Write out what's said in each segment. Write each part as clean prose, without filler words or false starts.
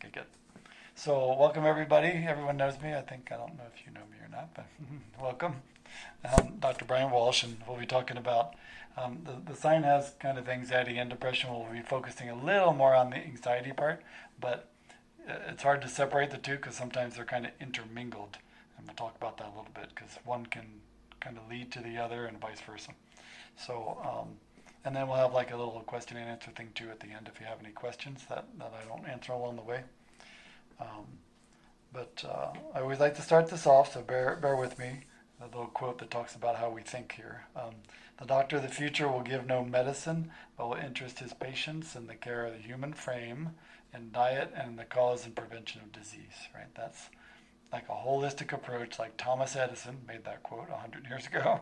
Okay, good. So welcome everybody. Everyone knows me. I don't know if you know me or not, but welcome. Dr. Brian Walsh, and we'll be talking about the sign has kind of anxiety and depression. We'll be focusing a little more on the anxiety part, but it's hard to separate the two because sometimes they're kind of intermingled. And we'll talk about that a little bit because one can kind of lead to the other and vice versa. So, and then we'll have like a little question and answer thing too at the end if you have any questions that I don't answer along the way. But I always like to start this off, so bear with me. A little quote that talks about how we think here. The doctor of the future will give no medicine, but will interest his patients in the care of the human frame, in diet, and in the cause and prevention of disease. Right? That's like a holistic approach, like Thomas Edison made that quote 100 years ago.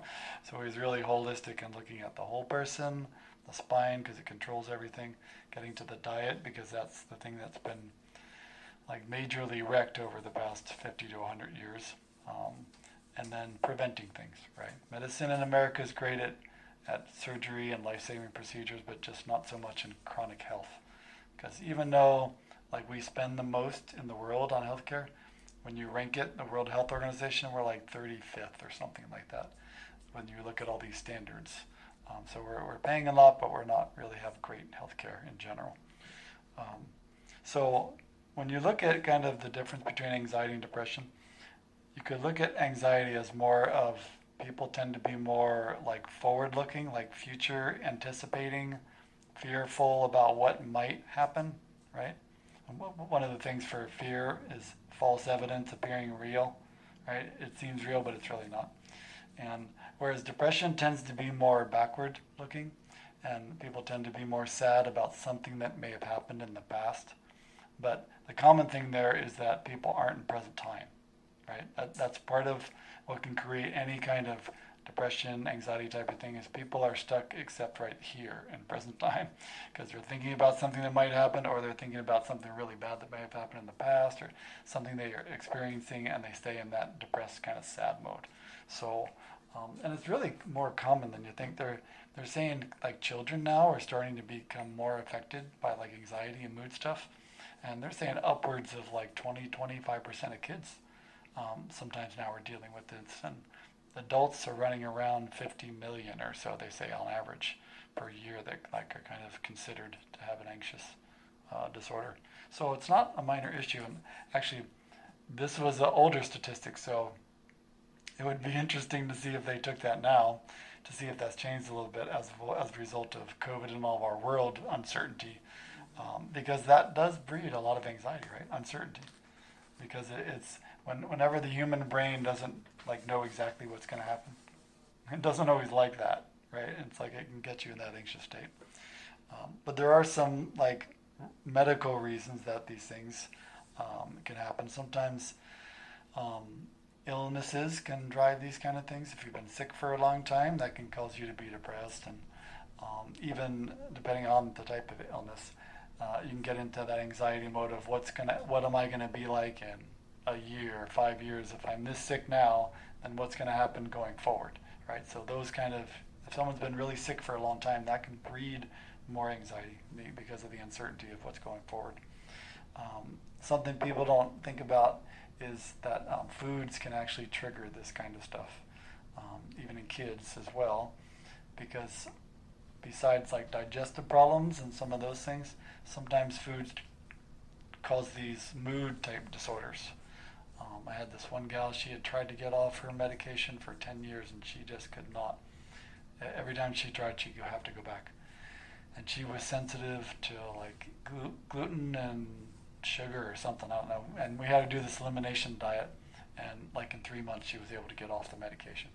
So he's really holistic in looking at the whole person, the spine because it controls everything, getting to the diet because that's the thing that's been like majorly wrecked over the past 50 to 100 years, and then preventing things, right? Medicine in America is great at surgery and life-saving procedures, but just not so much in chronic health. Because even though like we spend the most in the world on healthcare, when you rank it, the World Health Organization, we're like 35th or something like that when you look at all these standards. So we're paying a lot, but we're not really have great healthcare in general. So when you look at kind of the difference between anxiety and depression, you could look at anxiety as more of people tend to be more like forward-looking, like future anticipating, fearful about what might happen, right? And one of the things for fear is false evidence appearing real, right? It seems real, but it's really not. And whereas depression tends to be more backward looking, and people tend to be more sad about something that may have happened in the past. But the common thing there is that people aren't in present time, right? That's part of what can create any kind of depression, anxiety type of thing is people are stuck except right here in present time because they're thinking about something that might happen or they're thinking about something really bad that may have happened in the past or something they are experiencing and they stay in that depressed kind of sad mode. So, and it's really more common than you think. They're saying like children now are starting to become more affected by like anxiety and mood stuff. And they're saying upwards of like 20-25% of kids sometimes now are dealing with this. And adults are running around 50 million or so, they say, on average per year that like are kind of considered to have an anxious disorder. So it's not a minor issue. And actually, this was an older statistic, so it would be interesting to see if they took that now to see if that's changed a little bit as a result of COVID and all of our world uncertainty. Because that does breed a lot of anxiety, right? Uncertainty. Because it's whenever the human brain doesn't like know exactly what's going to happen, it doesn't always like that, right? It's like it can get you in that anxious state. But there are some like medical reasons that these things can happen. Sometimes illnesses can drive these kind of things. If you've been sick for a long time, that can cause you to be depressed, and even depending on the type of illness. You can get into that anxiety mode of what am I gonna be like in a year, 5 years? If I'm this sick now, then what's gonna happen going forward, right? So those kind of, if someone's been really sick for a long time, that can breed more anxiety because of the uncertainty of what's going forward. Something people don't think about is that foods can actually trigger this kind of stuff, even in kids as well, because besides like digestive problems and some of those things, sometimes foods cause these mood type disorders. I had this one gal, she had tried to get off her medication for 10 years and she just could not. Every time she tried, she'd have to go back. And she was sensitive to like gluten and sugar or something, I don't know. And we had to do this elimination diet, and like in 3 months she was able to get off the medication.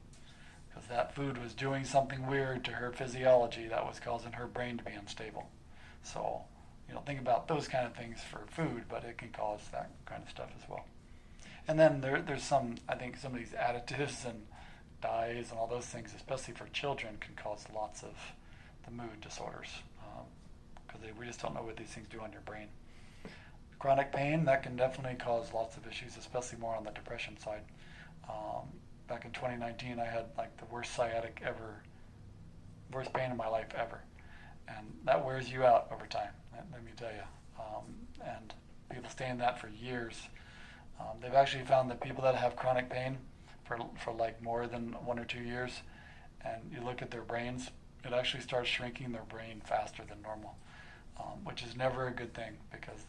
Because that food was doing something weird to her physiology that was causing her brain to be unstable. So, think about those kind of things for food, but it can cause that kind of stuff as well. And then there's some of these additives and dyes and all those things, especially for children, can cause lots of the mood disorders because we just don't know what these things do on your brain. Chronic pain, that can definitely cause lots of issues, especially more on the depression side. Back in 2019, I had like the worst pain in my life ever. And that wears you out over time, let me tell you. And people sustain that for years. They've actually found that people that have chronic pain for like more than 1 or 2 years, and you look at their brains, it actually starts shrinking their brain faster than normal, which is never a good thing, because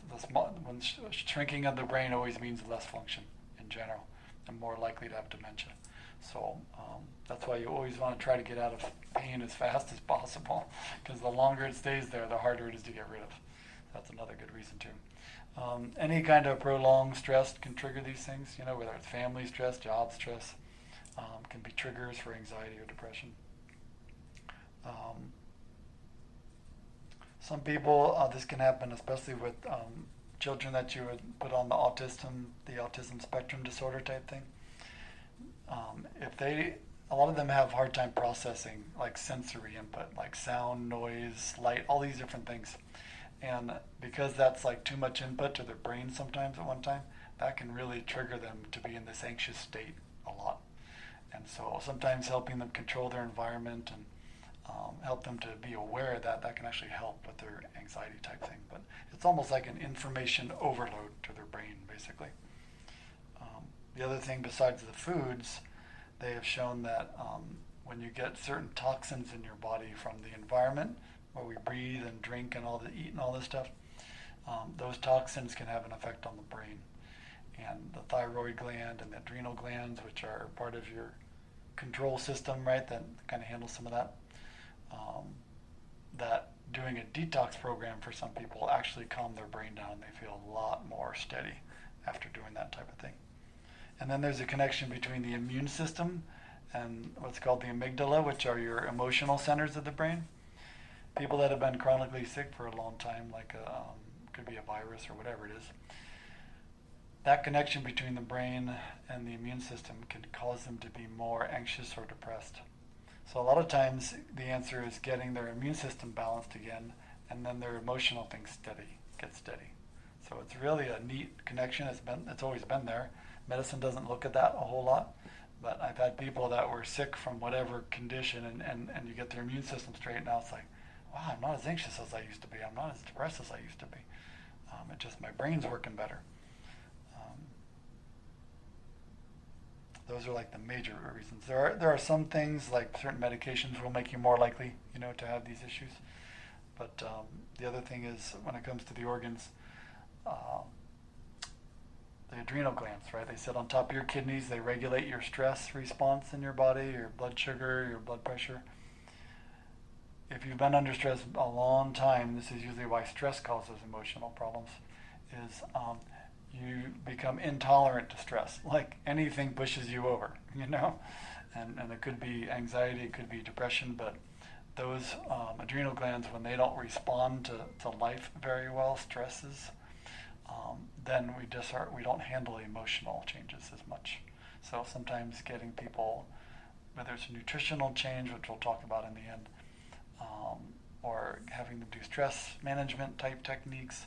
shrinking of the brain always means less function in general and more likely to have dementia. So that's why you always want to try to get out of pain as fast as possible, because the longer it stays there, the harder it is to get rid of. That's another good reason too. Any kind of prolonged stress can trigger these things, whether it's family stress, job stress, can be triggers for anxiety or depression. Some people, this can happen especially with children that you would put on the autism spectrum disorder type thing. A lot of them have a hard time processing like sensory input, like sound, noise, light, all these different things. And because that's like too much input to their brain sometimes at one time, that can really trigger them to be in this anxious state a lot. And so sometimes helping them control their environment and help them to be aware of that can actually help with their anxiety type thing. But it's almost like an information overload to their brain, basically. The other thing besides the foods, they have shown that when you get certain toxins in your body from the environment, where we breathe and drink and eat and all this stuff, those toxins can have an effect on the brain. And the thyroid gland and the adrenal glands, which are part of your control system, right, that kind of handles some of that, that doing a detox program for some people actually calm their brain down. They feel a lot more steady after doing that type of thing. And then there's a connection between the immune system and what's called the amygdala, which are your emotional centers of the brain. People that have been chronically sick for a long time, like could be a virus or whatever it is, that connection between the brain and the immune system can cause them to be more anxious or depressed. So a lot of times the answer is getting their immune system balanced again, and then their emotional things get steady. So it's really a neat connection. It's always been there. Medicine doesn't look at that a whole lot, but I've had people that were sick from whatever condition, and you get their immune system straight, now it's like, wow, I'm not as anxious as I used to be. I'm not as depressed as I used to be. My brain's working better. Those are like the major reasons. There are some things, like certain medications will make you more likely, to have these issues. But the other thing is, when it comes to the organs, the adrenal glands, right? They sit on top of your kidneys. They regulate your stress response in your body, your blood sugar, your blood pressure. If you've been under stress a long time, this is usually why stress causes emotional problems, is you become intolerant to stress. Like anything pushes you over, and it could be anxiety, it could be depression, but those adrenal glands, when they don't respond to life very well, stresses, then we don't handle emotional changes as much. So sometimes getting people, whether it's a nutritional change, which we'll talk about in the end, or having them do stress management type techniques,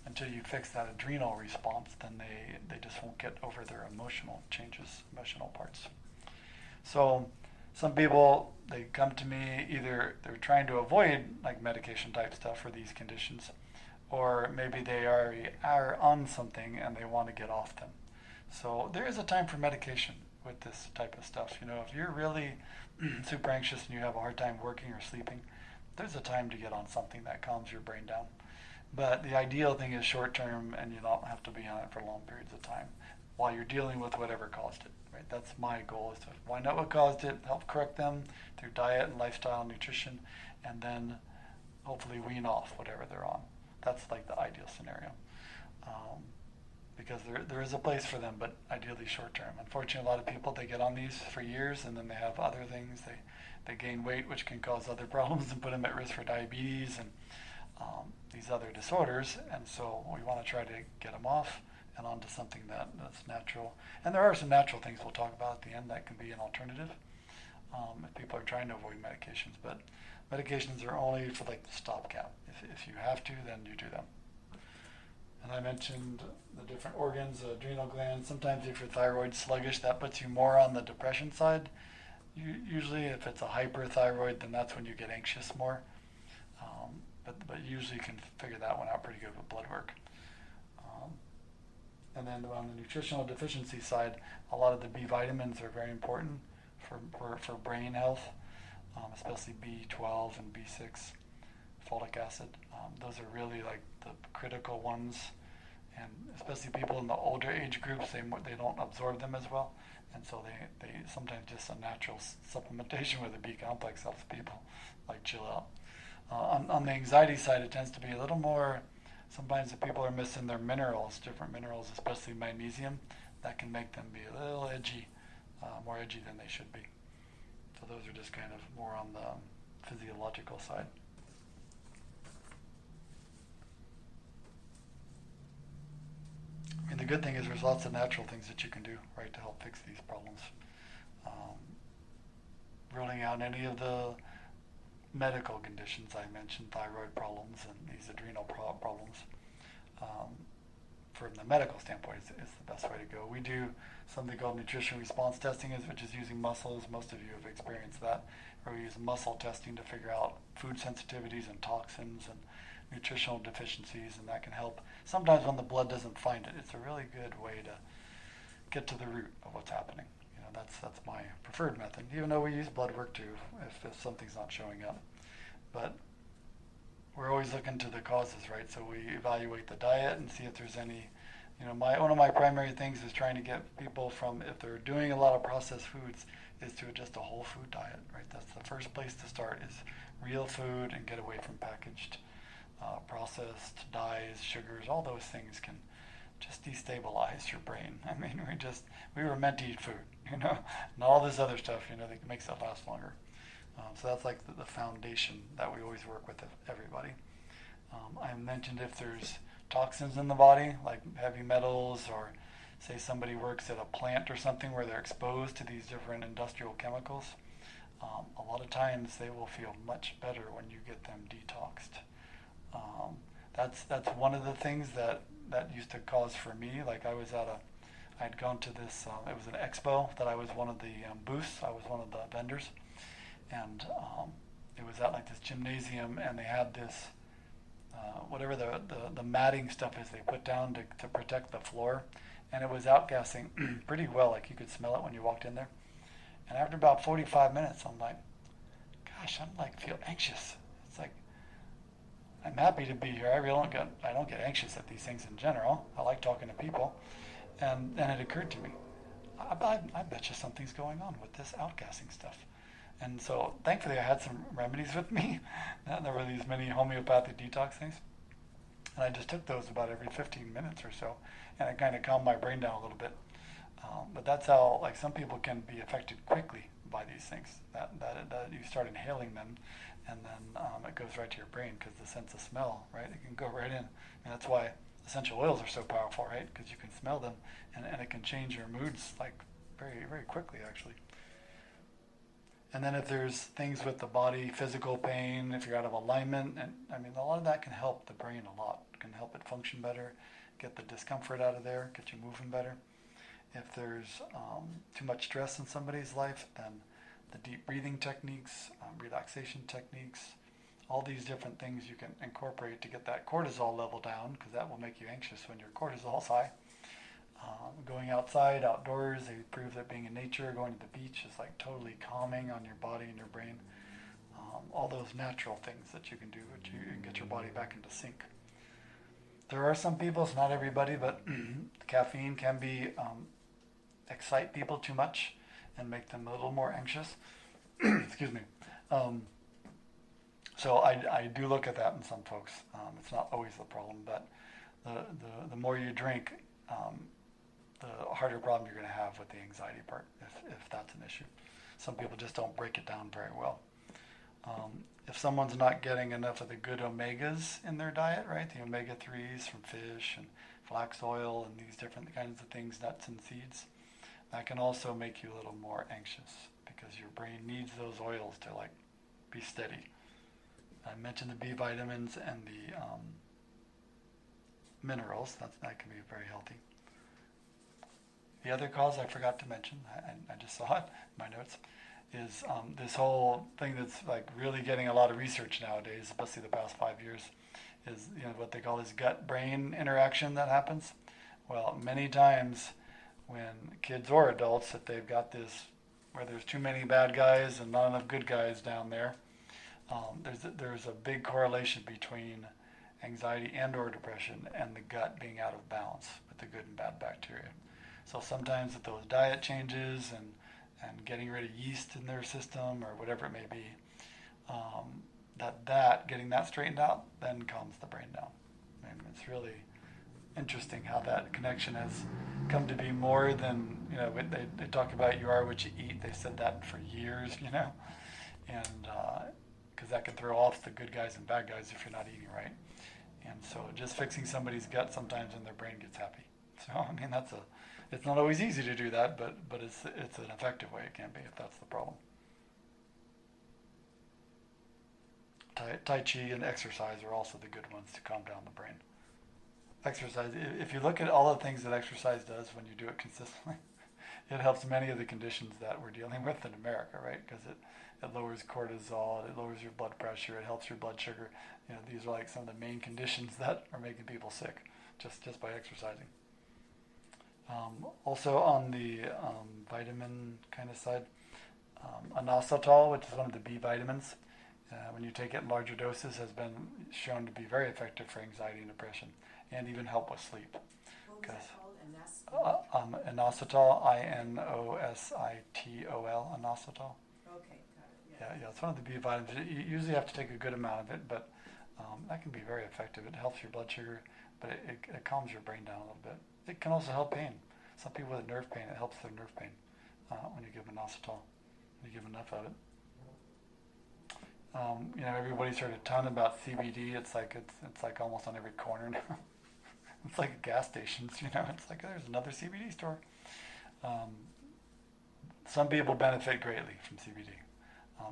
until you fix that adrenal response, then they just won't get over their emotional changes, emotional parts. So some people, they come to me, either they're trying to avoid like medication type stuff for these conditions, or maybe they already are on something and they want to get off them. So there is a time for medication with this type of stuff. If you're really super anxious and you have a hard time working or sleeping, there's a time to get on something that calms your brain down. But the ideal thing is short term, and you don't have to be on it for long periods of time while you're dealing with whatever caused it. Right? That's my goal, is to find out what caused it, help correct them through diet and lifestyle and nutrition, and then hopefully wean off whatever they're on. That's like the ideal scenario. Because there is a place for them, but ideally short term. Unfortunately, a lot of people, they get on these for years, and then they have other things. They gain weight, which can cause other problems and put them at risk for diabetes and these other disorders. And so we want to try to get them off and onto something that's natural. And there are some natural things we'll talk about at the end that can be an alternative if people are trying to avoid medications. But medications are only for like the stopgap. If you have to, then you do them. And I mentioned the different organs, the adrenal glands. Sometimes if your thyroid's sluggish, that puts you more on the depression side. Usually if it's a hyperthyroid, then that's when you get anxious more. But usually you can figure that one out pretty good with blood work. Um, and then on the nutritional deficiency side, a lot of the B vitamins are very important for brain health, especially B12 and B6, folic acid. Those are really like the critical ones, and especially people in the older age groups, they don't absorb them as well, and so they sometimes just a natural supplementation with a B complex helps people like chill out. On the anxiety side, it tends to be a little more. Sometimes the people are missing their minerals, different minerals, especially magnesium. That can make them be a little edgy, more edgy than they should be. So those are just kind of more on the physiological side. I mean, the good thing is there's lots of natural things that you can do, right, to help fix these problems. Ruling out any of the medical conditions I mentioned, thyroid problems and these adrenal problems, from the medical standpoint is the best way to go. We do something called nutrition response testing, which is using muscles. Most of you have experienced that, where we use muscle testing to figure out food sensitivities and toxins and nutritional deficiencies, and that can help. Sometimes when the blood doesn't find it, it's a really good way to get to the root of what's happening. That's my preferred method, even though we use blood work too if something's not showing up. But we're always looking to the causes, right? So we evaluate the diet and see if there's any, one of my primary things is trying to get people from, if they're doing a lot of processed foods, is to just a whole food diet, right? That's the first place to start, is real food, and get away from packaged, processed dyes, sugars. All those things can just destabilize your brain. I mean, we were meant to eat food, and all this other stuff, that makes it last longer. So that's like the foundation that we always work with everybody. I mentioned if there's toxins in the body, like heavy metals, or say somebody works at a plant or something where they're exposed to these different industrial chemicals, a lot of times they will feel much better when you get them detoxed. That's one of the things that used to cause for me. Like I'd gone to this, it was an expo that I was one of the booths, I was one of the vendors, and it was at like this gymnasium, and they had this, whatever the matting stuff is they put down to protect the floor, and it was outgassing pretty well, like you could smell it when you walked in there. And after about 45 minutes, I'm like, gosh, feel anxious. It's like, I'm happy to be here. I don't get anxious at these things in general. I like talking to people. And then it occurred to me, I bet you something's going on with this outgassing stuff. And so thankfully I had some remedies with me. There were these many homeopathic detox things. And I just took those about every 15 minutes or so. And it kind of calmed my brain down a little bit. But that's how, like, some people can be affected quickly by these things. That you start inhaling them, and then it goes right to your brain, because the sense of smell, right? It can go right in. And that's why essential oils are so powerful, right? Because you can smell them, and it can change your moods, like, very, very quickly, actually. And then if there's things with the body, physical pain, if you're out of alignment, and I mean, a lot of that can help the brain a lot. It can help it function better, get the discomfort out of there, get you moving better. If there's too much stress in somebody's life, then the deep breathing techniques, relaxation techniques, all these different things you can incorporate to get that cortisol level down, because that will make you anxious when your cortisol's high. Going outside, outdoors, they prove that being in nature, going to the beach is like totally calming on your body and your brain. All those natural things that you can do to get your body back into sync. There are some people, it's not everybody, but caffeine can be excite people too much and make them a little more anxious. Excuse me. So I do look at that in some folks. It's not always the problem, but the more you drink, the harder problem you're going to have with the anxiety part, if that's an issue. Some people just don't break it down very well. If someone's not getting enough of the good omegas in their diet, right, the omega-3s from fish and flax oil and these different kinds of things, nuts and seeds, that can also make you a little more anxious, because your brain needs those oils to like be steady. I mentioned the B vitamins and the minerals. That can be very healthy. The other cause I forgot to mention, I just saw it in my notes, is this whole thing that's like really getting a lot of research nowadays, especially the past 5 years, is what they call this gut-brain interaction that happens. Well, many times when kids or adults, if they've got this where there's too many bad guys and not enough good guys down there, there's a big correlation between anxiety and or depression and the gut being out of balance with the good and bad bacteria. So sometimes with those diet changes and getting rid of yeast in their system or whatever it may be, getting that straightened out then calms the brain down. And it's really interesting how that connection has come to be more than, they talk about you are what you eat. They said that for years, and because that can throw off the good guys and bad guys if you're not eating right. And so just fixing somebody's gut sometimes and their brain gets happy. So, it's not always easy to do that, but it's an effective way it can be if that's the problem. Tai Chi and exercise are also the good ones to calm down the brain. Exercise, if you look at all the things that exercise does when you do it consistently, it helps many of the conditions that we're dealing with in America, right? Because it lowers cortisol, it lowers your blood pressure, it helps your blood sugar. These are like some of the main conditions that are making people sick just by exercising. Also on the vitamin kind of side, inositol, which is one of the B vitamins, when you take it in larger doses, has been shown to be very effective for anxiety and depression, and even help with sleep. What was that called? Inositol, inositol, inositol. Okay, got it. Yeah, it's one of the B vitamins. You usually have to take a good amount of it, but that can be very effective. It helps your blood sugar, but it calms your brain down a little bit. It can also help pain. Some people with nerve pain, it helps their nerve pain when you give inositol, when you give enough of it. Everybody's heard a ton about CBD. It's like almost on every corner now. It's like at gas stations, It's like there's another CBD store. Some people benefit greatly from CBD.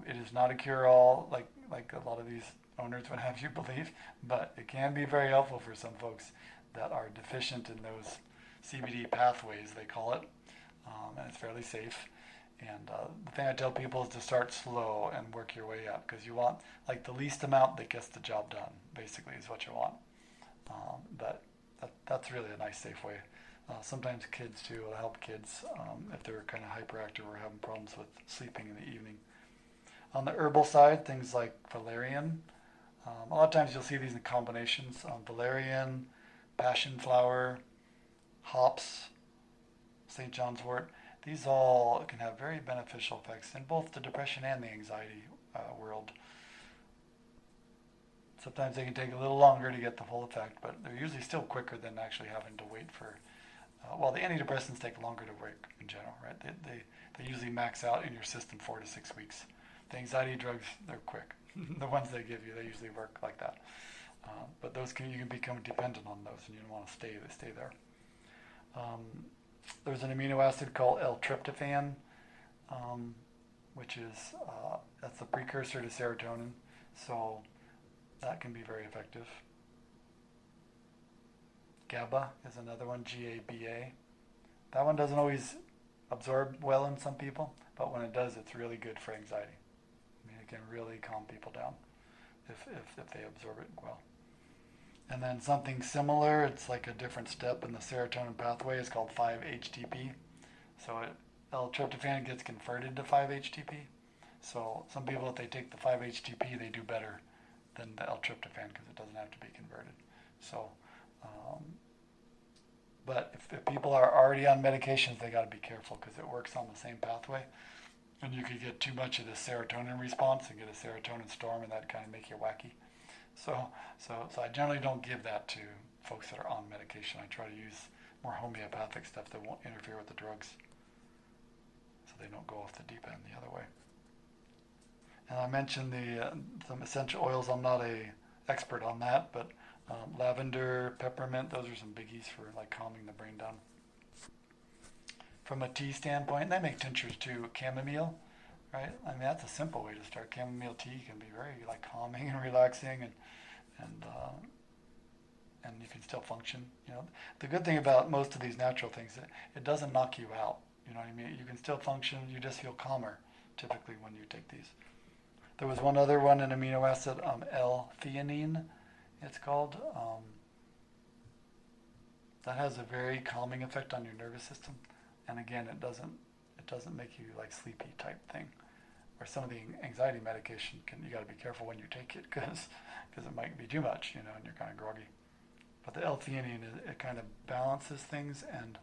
It is not a cure-all, like a lot of these owners would have you believe, but it can be very helpful for some folks that are deficient in those CBD pathways, they call it, and it's fairly safe. And the thing I tell people is to start slow and work your way up, because you want the least amount that gets the job done, basically, is what you want. But that's really a nice, safe way. Sometimes kids, too, will help kids if they're kind of hyperactive or having problems with sleeping in the evening. On the herbal side, things like valerian. A lot of times you'll see these in combinations. Valerian, passion flower, hops, St. John's wort. These all can have very beneficial effects in both the depression and the anxiety world. Sometimes they can take a little longer to get the full effect, but they're usually still quicker than actually having to wait for... the antidepressants take longer to work in general, right? They usually max out in your system 4 to 6 weeks. The anxiety drugs, they're quick. The ones they give you, they usually work like that. But those you can become dependent on those, and you don't want to stay there. There's an amino acid called L-tryptophan, which is that's the precursor to serotonin, so that can be very effective. GABA is another one, G-A-B-A. That one doesn't always absorb well in some people, but when it does, it's really good for anxiety. It can really calm people down if they absorb it well. And then something similar, it's like a different step in the serotonin pathway, is called 5-HTP. So L-tryptophan gets converted to 5-HTP. So some people, if they take the 5-HTP, they do better than the L-tryptophan because it doesn't have to be converted. So, but if people are already on medications, they got to be careful because it works on the same pathway. And you could get too much of the serotonin response and get a serotonin storm, and that kind of make you wacky. So I generally don't give that to folks that are on medication. I try to use more homeopathic stuff that won't interfere with the drugs, so they don't go off the deep end the other way. And I mentioned some essential oils. I'm not a expert on that, but lavender, peppermint, those are some biggies for calming the brain down. From a tea standpoint, they make tinctures too. Chamomile, right? That's a simple way to start. Chamomile tea can be very calming and relaxing, and you can still function. The good thing about most of these natural things, it doesn't knock you out. You know what I mean? You can still function. You just feel calmer, typically, when you take these. There was one other one, an amino acid, L-theanine, it's called. That has a very calming effect on your nervous system, and again, it doesn't make you like sleepy type thing. Or some of the anxiety medication you got to be careful when you take it because it might be too much, and you're kind of groggy. But the L-theanine, it kind of balances things, and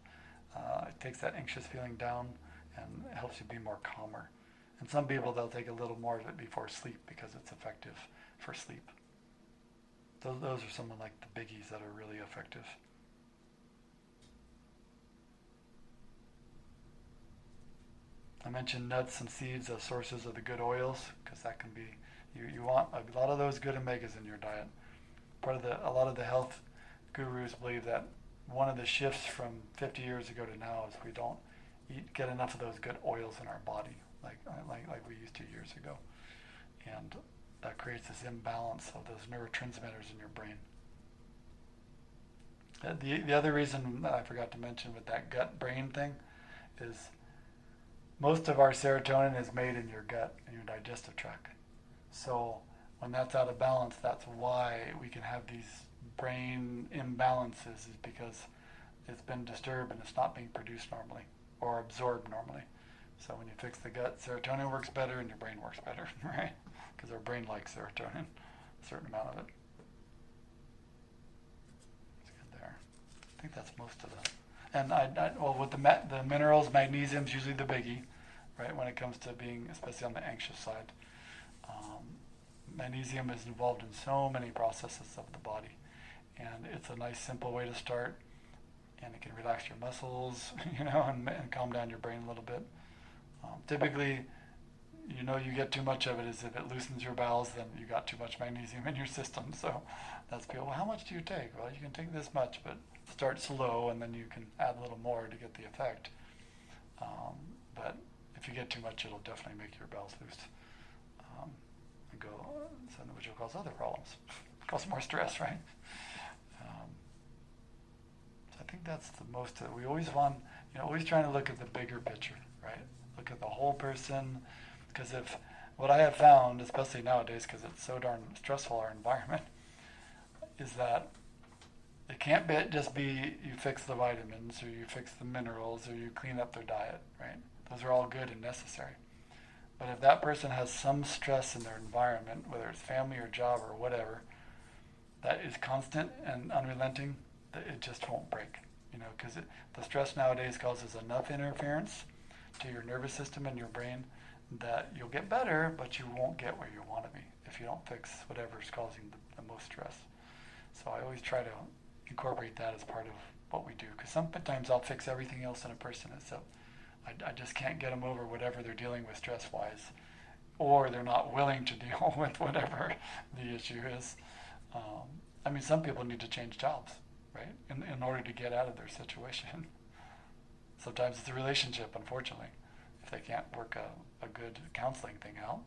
it takes that anxious feeling down and helps you be more calmer. And some people, they'll take a little more of it before sleep because it's effective for sleep. Those are some of like the biggies that are really effective. I mentioned nuts and seeds as sources of the good oils because that can be, you want a lot of those good omegas in your diet. A lot of the health gurus believe that one of the shifts from 50 years ago to now is we don't get enough of those good oils in our body like we used to years ago, and that creates this imbalance of those neurotransmitters in your brain. The other reason I forgot to mention with that gut-brain thing is most of our serotonin is made in your gut, in your digestive tract. So when that's out of balance, that's why we can have these brain imbalances, is because it's been disturbed and it's not being produced normally or absorbed normally. So when you fix the gut, serotonin works better and your brain works better, right? Because our brain likes serotonin, a certain amount of it. It's good there. I think that's most of the. And with the minerals, magnesium's usually the biggie, right? When it comes to being, especially on the anxious side, magnesium is involved in so many processes of the body, and it's a nice, simple way to start. And it can relax your muscles, and calm down your brain a little bit. Typically, you get too much of it is if it loosens your bowels, then you got too much magnesium in your system. So that's people, well, how much do you take? Well, you can take this much, but start slow, and then you can add a little more to get the effect. But if you get too much, it'll definitely make your bowels loose, and go, which will cause other problems, cause more stress, right? So I think that's the most. We always want, always trying to look at the bigger picture, right? Look at the whole person, because what I have found, especially nowadays, because it's so darn stressful, our environment, is that it can't just be you fix the vitamins or you fix the minerals or you clean up their diet, right? Those are all good and necessary. But if that person has some stress in their environment, whether it's family or job or whatever, that is constant and unrelenting, it just won't break. Because the stress nowadays causes enough interference to your nervous system and your brain that you'll get better, but you won't get where you want to be if you don't fix whatever's causing the most stress. So I always try to incorporate that as part of what we do, because sometimes I'll fix everything else in a person except I just can't get them over whatever they're dealing with stress-wise, or they're not willing to deal with whatever the issue is. Some people need to change jobs, right, in order to get out of their situation. Sometimes it's a relationship, unfortunately, if they can't work a good counseling thing out.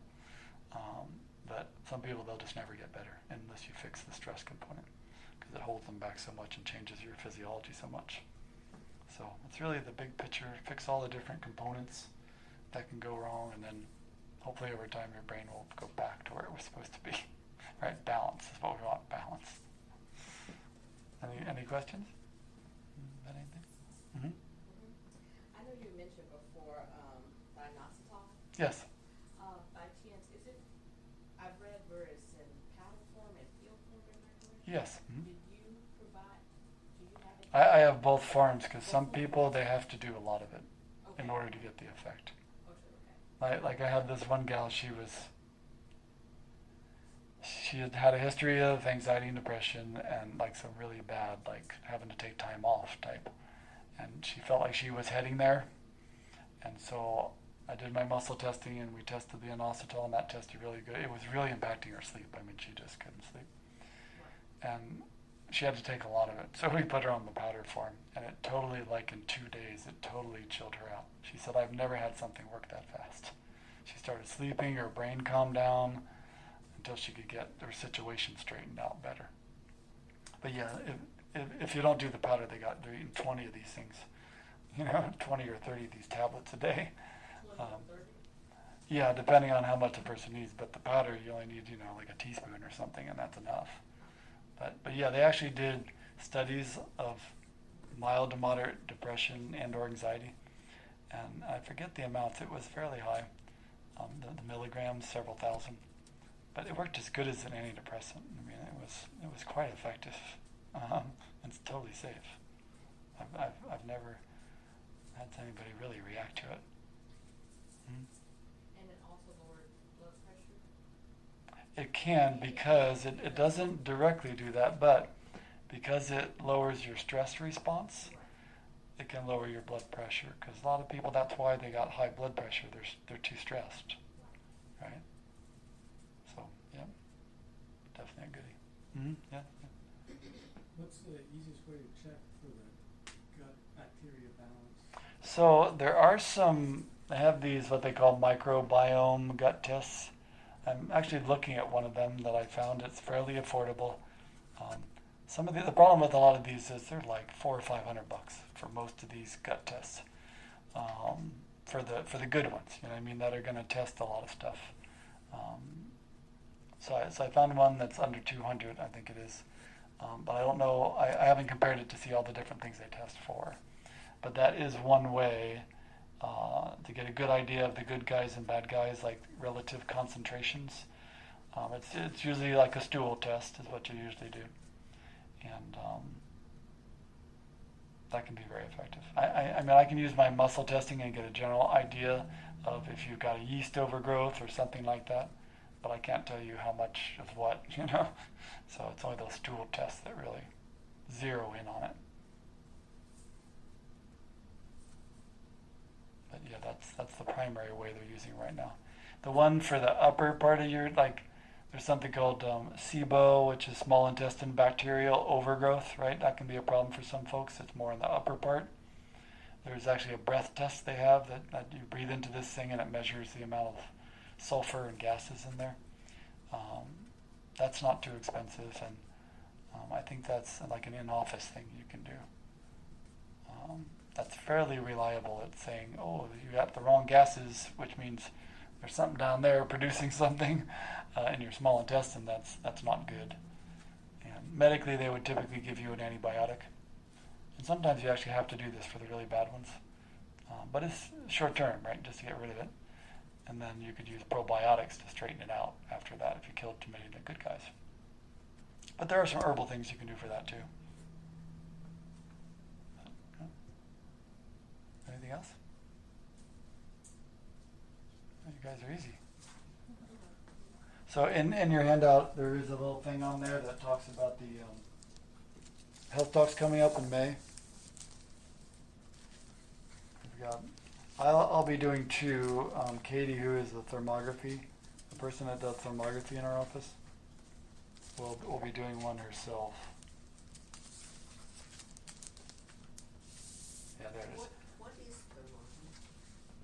But some people, they'll just never get better unless you fix the stress component, because it holds them back so much and changes your physiology so much. So it's really the big picture, fix all the different components that can go wrong, and then hopefully over time your brain will go back to where it was supposed to be. Right? Balance is what we want, balance. Any questions? Anything? Mm-hmm. I know you mentioned before dinositol. Yes. By chance, is it? I've read where it's in powder form and pill form. Am I correct? Yes. Mm-hmm. Did you provide? Do you have it? I have both forms, because some people, they have to do a lot of it in order to get the effect. Okay. Like I had this one gal, she had a history of anxiety and depression and like some really bad, like having to take time off type. And she felt like she was heading there. And so I did my muscle testing and we tested the inositol, and that tested really good. It was really impacting her sleep. She just couldn't sleep. And she had to take a lot of it. So we put her on the powder form, and it totally, like in 2 days, it totally chilled her out. She said, I've never had something work that fast. She started sleeping, her brain calmed down, until she could get her situation straightened out better. But yeah, if you don't do the powder, they're eating 20 of these things, 20 or 30 of these tablets a day. 20 or 30? Yeah, depending on how much a person needs. But the powder, you only need, like a teaspoon or something, and that's enough. But yeah, they actually did studies of mild to moderate depression and or anxiety, and I forget the amounts. It was fairly high, the milligrams, several thousand. But it worked as good as an antidepressant. I mean, it was quite effective. It's totally safe. I've never had anybody really react to it. And it also lowered blood pressure? It can, because it doesn't directly do that, but because it lowers your stress response, it can lower your blood pressure. Because a lot of people, that's why they got high blood pressure. They're too stressed, right? So yeah, definitely a goodie. Yeah. What's the easiest way to check for the gut bacteria balance? So there are some. They have these what they call microbiome gut tests. I'm actually looking at one of them that I found. It's fairly affordable. Some of the problem with a lot of these is they're like $400 or $500 for most of these gut tests. For the good ones, you know what I mean, that are going to test a lot of stuff. So I found one that's under 200, I think it is. But I don't know. I haven't compared it to see all the different things they test for. But that is one way to get a good idea of the good guys and bad guys, like relative concentrations. It's usually like a stool test is what you usually do. And that can be very effective. I mean, I can use my muscle testing and get a general idea of if you've got a yeast overgrowth or something like that, but I can't tell you how much of what, you know. So it's only those stool tests that really zero in on it. But yeah, that's the primary way they're using right now. The one for the upper part of your, like, there's something called SIBO, which is small intestine bacterial overgrowth, right? That can be a problem for some folks. It's more in the upper part. There's actually a breath test they have that you breathe into this thing and it measures the amount of sulfur and gases in there. That's not too expensive, and I think that's like an in-office thing you can do. That's fairly reliable at saying, oh, you got the wrong gases, which means there's something down there producing something in your small intestine that's not good. And medically, they would typically give you an antibiotic. And sometimes you actually have to do this for the really bad ones. But it's short term, right, just to get rid of it. And then you could use probiotics to straighten it out after that if you killed too many of the good guys. But there are some herbal things you can do for that too. Anything else? You guys are easy. So in your handout, there is a little thing on there that talks about the health talks coming up in May. We've got, I'll be doing two. Katie, who is the thermography, the person that does thermography in our office, will be doing one herself. Yeah, there it is. What is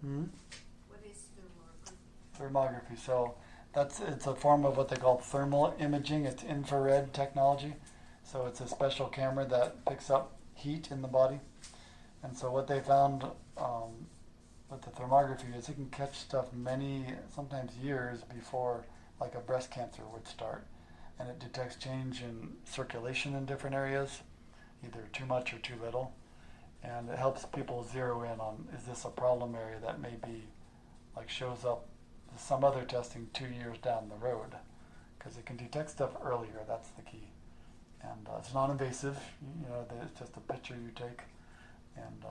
thermography? What is thermography? Thermography. So it's a form of what they call thermal imaging. It's infrared technology. So it's a special camera that picks up heat in the body. And so what they found with the thermography is it can catch stuff sometimes years before like a breast cancer would start. And it detects change in circulation in different areas, either too much or too little. And it helps people zero in on, is this a problem area that maybe like shows up some other testing 2 years down the road, because it can detect stuff earlier. That's the key. And it's non-invasive. You know, it's just a picture you take, and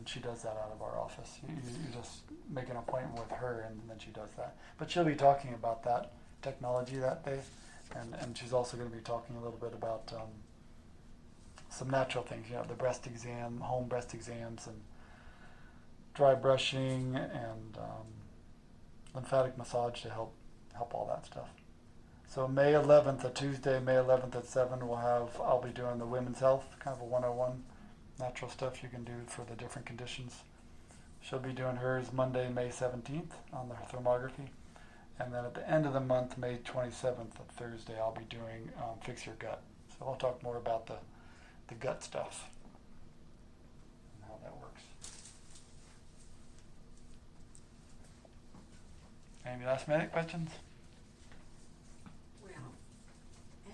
she does that out of our office. You just make an appointment with her, and then she does that. But she'll be talking about that technology that day, and she's also going to be talking a little bit about some natural things. You know, the breast exam, home breast exams, and dry brushing, and lymphatic massage to help all that stuff. So May 11th, a Tuesday, May 11th at 7, I'll be doing the women's health, kind of a 101, natural stuff you can do for the different conditions. She'll be doing hers Monday, May 17th on the thermography. And then at the end of the month, May 27th, a Thursday, I'll be doing Fix Your Gut. So I'll talk more about the gut stuff and how that works. Any last minute questions? Well,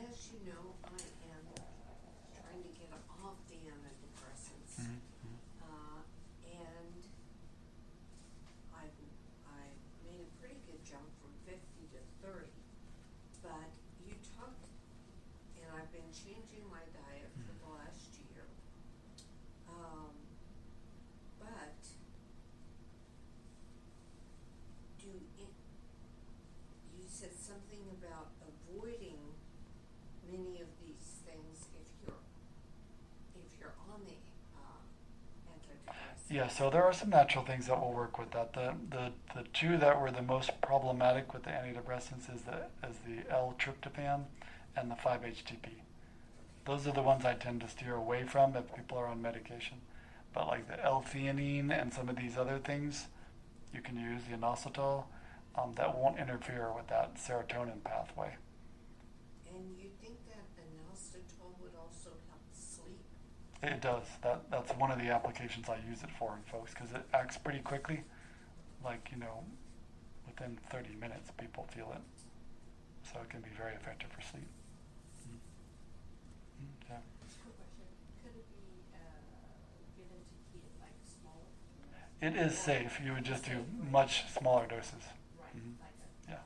as you you know, I am trying to get off the antidepressants. Mhm. And I've made a pretty good jump from 50 to 30. But you talked, and I've been changing my diet for the last year. But you said something about avoiding many of these things if you're on the antidepressant. Yeah, so there are some natural things that will work with that. The two that were the most problematic with the antidepressants is the L-tryptophan and the 5-HTP. Those are the ones I tend to steer away from if people are on medication. But like the L-theanine and some of these other things, you can use the inositol. That won't interfere with that serotonin pathway. And you think that inositol would also help sleep? It does. That's one of the applications I use it for in folks because it acts pretty quickly. Like, within 30 minutes people feel it. So it can be very effective for sleep. Yeah. Quick question, could it be, given to kids, like smaller? It is safe. You would just do much smaller doses. Right, Mhm. like a. Yeah.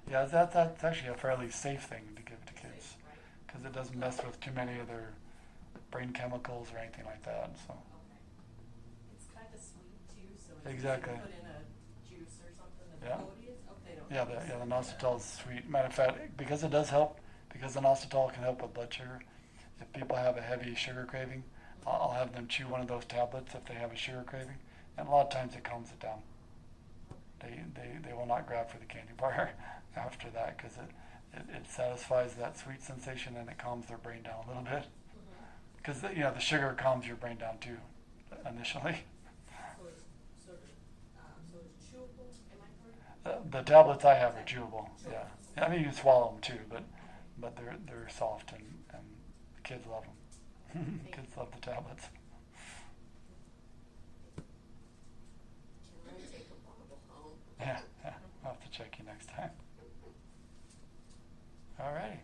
Yeah, that's actually a fairly safe thing to give to kids Safe, right? because it doesn't mess with too many of their brain chemicals or anything like that. So. Okay. It's kind of sweet too, so it's Exactly. easy to put in a juice or something. And Yeah. oh, it is? Okay, don't. Yeah, the inositol is sweet. Matter of fact, because it does help, because inositol can help with blood sugar. If people have a heavy sugar craving, I'll have them chew one of those tablets if they have a sugar craving, and a lot of times it calms it down. They will not grab for the candy bar after that because it satisfies that sweet sensation and it calms their brain down a little bit. Because the sugar calms your brain down too, initially. So it's chewable, am I correct? The tablets I have are chewable. Yeah, I mean you can swallow them too, but they're soft and the kids love them. Kids love the tablets. Can I take a bottle home? Yeah, I'll have to check you next time. Alrighty,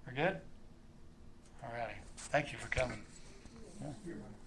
we're good. Alrighty, thank you for coming. Yeah. You're right.